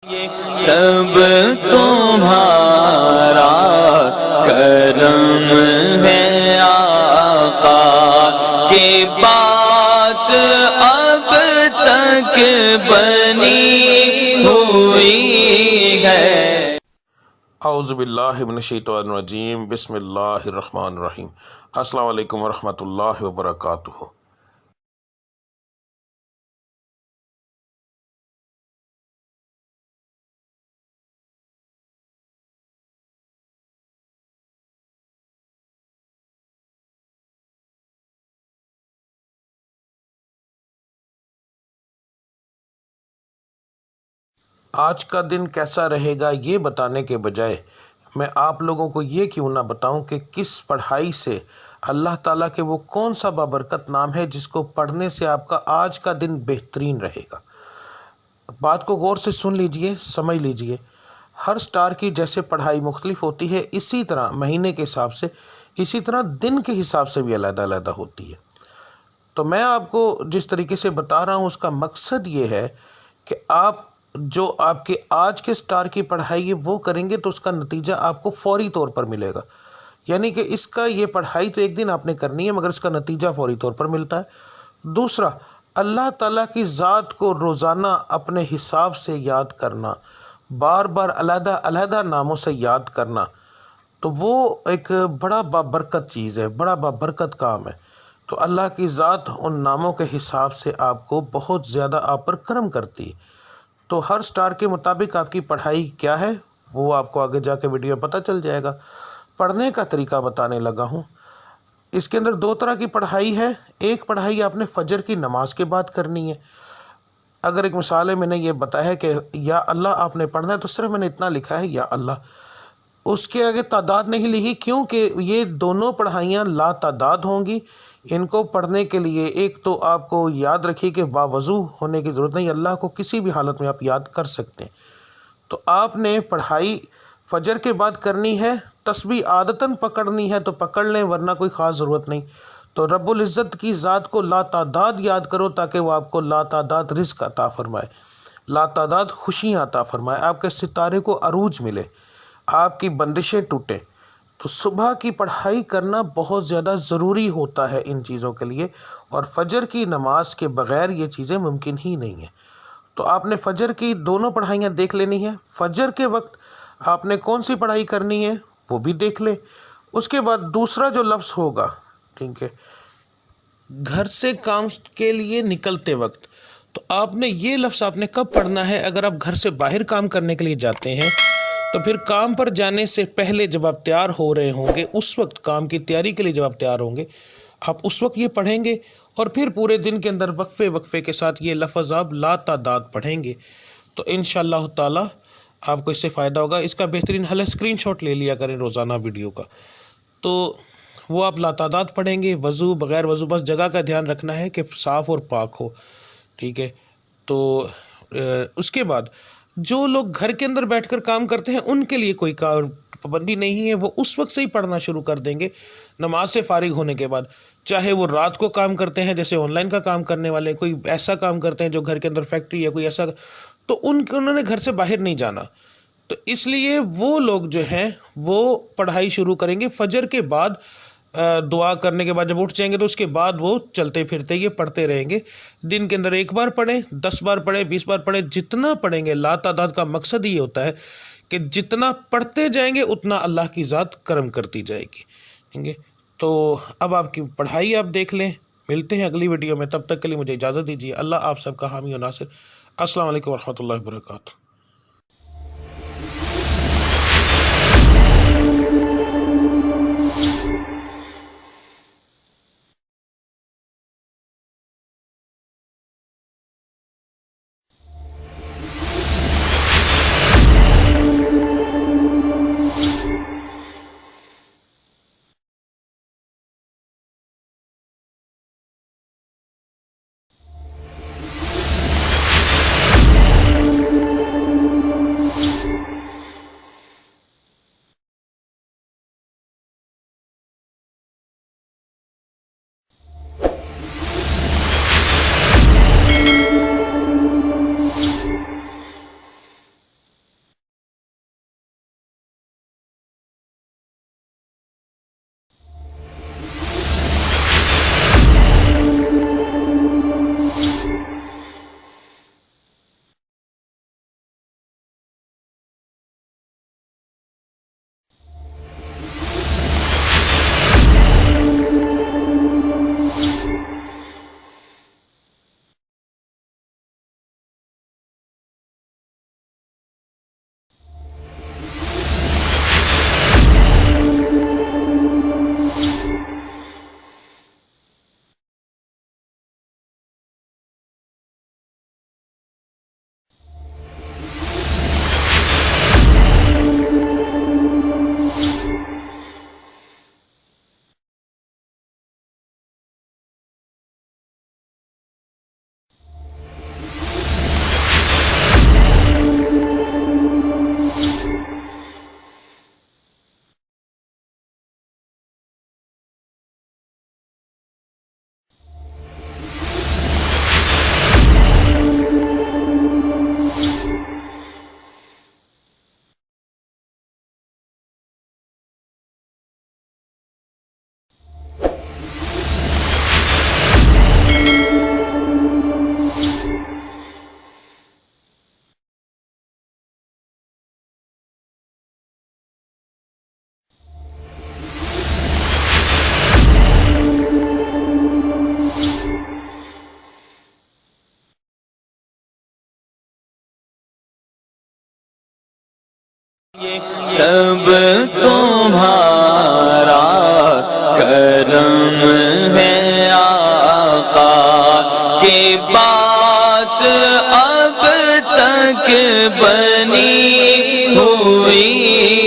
سب تمہارا کرم ہے آقا کی بات اب تک بنی ہوئی ہے۔ اعوذ باللہ من الشیطان الرجیم، بسم اللہ الرحمن الرحیم۔ السلام علیکم ورحمۃ اللہ وبرکاتہ۔ آج کا دن کیسا رہے گا یہ بتانے کے بجائے میں آپ لوگوں کو یہ کیوں نہ بتاؤں کہ کس پڑھائی سے اللہ تعالیٰ کے وہ کون سا بابرکت نام ہے جس کو پڑھنے سے آپ کا آج کا دن بہترین رہے گا۔ بات کو غور سے سن لیجئے، سمجھ لیجئے۔ ہر سٹار کی جیسے پڑھائی مختلف ہوتی ہے، اسی طرح مہینے کے حساب سے، اسی طرح دن کے حساب سے بھی علیحدہ علیحدہ ہوتی ہے۔ تو میں آپ کو جس طریقے سے بتا رہا ہوں اس کا مقصد یہ ہے کہ آپ جو آپ کے آج کے سٹار کی پڑھائی ہے وہ کریں گے تو اس کا نتیجہ آپ کو فوری طور پر ملے گا۔ یعنی کہ اس کا یہ پڑھائی تو ایک دن آپ نے کرنی ہے مگر اس کا نتیجہ فوری طور پر ملتا ہے۔ دوسرا، اللہ تعالیٰ کی ذات کو روزانہ اپنے حساب سے یاد کرنا، بار بار علیحدہ علیحدہ ناموں سے یاد کرنا، تو وہ ایک بڑا بابرکت چیز ہے، بڑا بابرکت کام ہے۔ تو اللہ کی ذات ان ناموں کے حساب سے آپ کو بہت زیادہ آپ پر کرم کرتی ہے۔ تو ہر سٹار کے مطابق آپ کی پڑھائی کیا ہے وہ آپ کو آگے جا کے ویڈیو پتہ چل جائے گا۔ پڑھنے کا طریقہ بتانے لگا ہوں۔ اس کے اندر دو طرح کی پڑھائی ہے۔ ایک پڑھائی آپ نے فجر کی نماز کے بعد کرنی ہے۔ اگر ایک مثال ہے، میں نے یہ بتایا ہے کہ یا اللہ آپ نے پڑھنا ہے تو صرف میں نے اتنا لکھا ہے یا اللہ، اس کے آگے تعداد نہیں لکھی کیونکہ یہ دونوں پڑھائیاں لا تعداد ہوں گی۔ ان کو پڑھنے کے لیے ایک تو آپ کو یاد رکھیے کہ باوضو ہونے کی ضرورت نہیں، اللہ کو کسی بھی حالت میں آپ یاد کر سکتے ہیں۔ تو آپ نے پڑھائی فجر کے بعد کرنی ہے، تسبیح عادتاً پکڑنی ہے تو پکڑ لیں ورنہ کوئی خاص ضرورت نہیں۔ تو رب العزت کی ذات کو لا تعداد یاد کرو تاکہ وہ آپ کو لا تعداد رزق عطا فرمائے، لا تعداد خوشیاں عطا فرمائے، آپ کے ستارے کو عروج ملے، آپ کی بندشیں ٹوٹیں۔ تو صبح کی پڑھائی کرنا بہت زیادہ ضروری ہوتا ہے ان چیزوں کے لیے، اور فجر کی نماز کے بغیر یہ چیزیں ممکن ہی نہیں ہیں۔ تو آپ نے فجر کی دونوں پڑھائیاں دیکھ لینی ہیں۔ فجر کے وقت آپ نے کون سی پڑھائی کرنی ہے وہ بھی دیکھ لیں۔ اس کے بعد دوسرا جو لفظ ہوگا، ٹھیک ہے، گھر سے کام کے لیے نکلتے وقت، تو آپ نے یہ لفظ آپ نے کب پڑھنا ہے؟ اگر آپ گھر سے باہر کام کرنے کے لیے جاتے ہیں تو پھر کام پر جانے سے پہلے جب آپ تیار ہو رہے ہوں گے، اس وقت کام کی تیاری کے لیے جب آپ تیار ہوں گے، آپ اس وقت یہ پڑھیں گے، اور پھر پورے دن کے اندر وقفے وقفے کے ساتھ یہ لفظ آپ لا تعداد پڑھیں گے تو انشاءاللہ تعالی آپ کو اس سے فائدہ ہوگا۔ اس کا بہترین حل ہے اسکرین شاٹ لے لیا کریں روزانہ ویڈیو کا، تو وہ آپ لا تعداد پڑھیں گے، وضو بغیر وضو، بس جگہ کا دھیان رکھنا ہے کہ صاف اور پاک ہو، ٹھیک ہے۔ تو اس کے بعد جو لوگ گھر کے اندر بیٹھ کر کام کرتے ہیں ان کے لیے کوئی پابندی نہیں ہے، وہ اس وقت سے ہی پڑھنا شروع کر دیں گے نماز سے فارغ ہونے کے بعد، چاہے وہ رات کو کام کرتے ہیں جیسے آن لائن کا کام کرنے والے، کوئی ایسا کام کرتے ہیں جو گھر کے اندر فیکٹری ہے کوئی ایسا، تو انہوں نے گھر سے باہر نہیں جانا، تو اس لیے وہ لوگ جو ہیں وہ پڑھائی شروع کریں گے فجر کے بعد، دعا کرنے کے بعد جب اٹھ جائیں گے تو اس کے بعد وہ چلتے پھرتے یہ پڑھتے رہیں گے۔ دن کے اندر ایک بار پڑھیں، 10 بار پڑھیں، 20 بار پڑھیں، جتنا پڑھیں گے۔ لا تعداد کا مقصد یہ ہوتا ہے کہ جتنا پڑھتے جائیں گے اتنا اللہ کی ذات کرم کرتی جائے گی، ٹھیک ہے۔ تو اب آپ کی پڑھائی آپ دیکھ لیں۔ ملتے ہیں اگلی ویڈیو میں، تب تک کے لیے مجھے اجازت دیجیے۔ اللہ آپ سب کا حامی و ناصر۔ السلام علیکم ورحمۃ اللہ وبرکاتہ۔ سب تمہارا کرم ہے آقا کہ بات اب تک بنی ہوئی